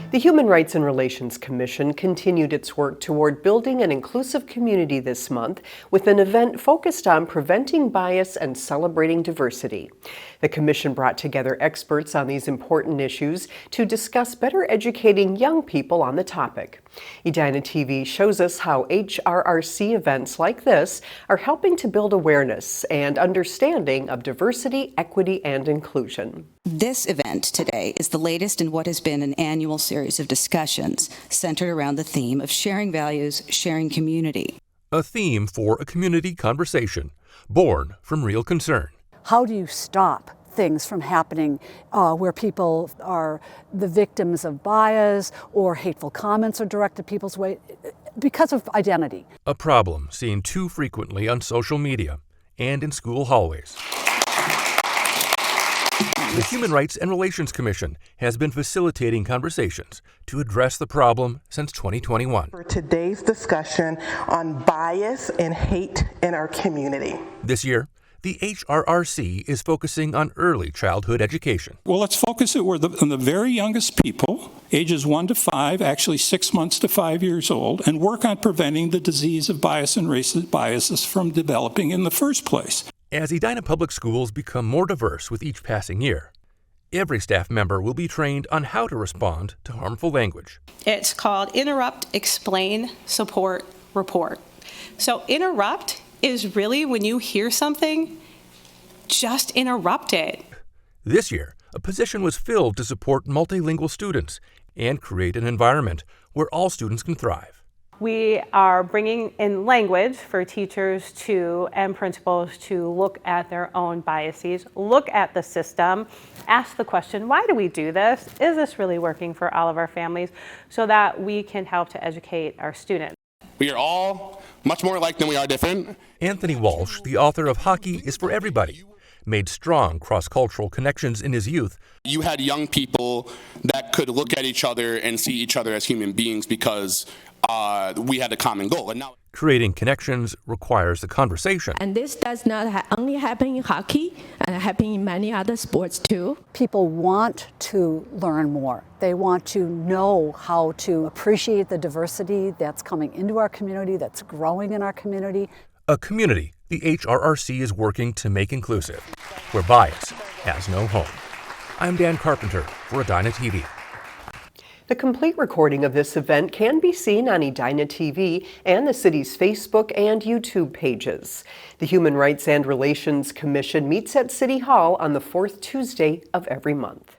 The Human Rights and Relations Commission continued its work toward building an inclusive community this month with an event focused on preventing bias and celebrating diversity. The Commission brought together experts on these important issues to discuss better educating young people on the topic. Edina TV shows us how HRRC events like this are helping to build awareness and understanding of diversity, equity, and inclusion. This event today is the latest in what has been an annual series of discussions centered around the theme of sharing values, sharing community. A theme for a community conversation born from real concern. How do you stop things from happening where people are the victims of bias or hateful comments are directed people's way because of identity? A problem seen too frequently on social media and in school hallways. The Human Rights and Relations Commission has been facilitating conversations to address the problem since 2021. For today's discussion on bias and hate in our community. This year, the HRRC is focusing on early childhood education. Well, let's focus it on the very youngest people, ages 1 to 5, actually 6 months to 5 years old, and work on preventing the disease of bias and racist biases from developing in the first place. As Edina Public Schools become more diverse with each passing year, every staff member will be trained on how to respond to harmful language. It's called Interrupt, Explain, Support, Report. So interrupt is really when you hear something, just interrupt it. This year, a position was filled to support multilingual students and create an environment where all students can thrive. We are bringing in language for teachers and principals to look at their own biases, look at the system, ask the question, why do we do this? Is this really working for all of our families? So that we can help to educate our students. We are all much more alike than we are different. Anthony Walsh, the author of Hockey is for Everybody, made strong cross-cultural connections in his youth. You had young people that could look at each other and see each other as human beings because we had a common goal. And now, creating connections requires a conversation. And this does not only happen in hockey, and happen in many other sports too. People want to learn more. They want to know how to appreciate the diversity that's coming into our community, that's growing in our community. A community the HRRC is working to make inclusive, where bias has no home. I'm Dan Carpenter for Edina TV. The complete recording of this event can be seen on Edina TV and the city's Facebook and YouTube pages. The Human Rights and Relations Commission meets at City Hall on the fourth Tuesday of every month.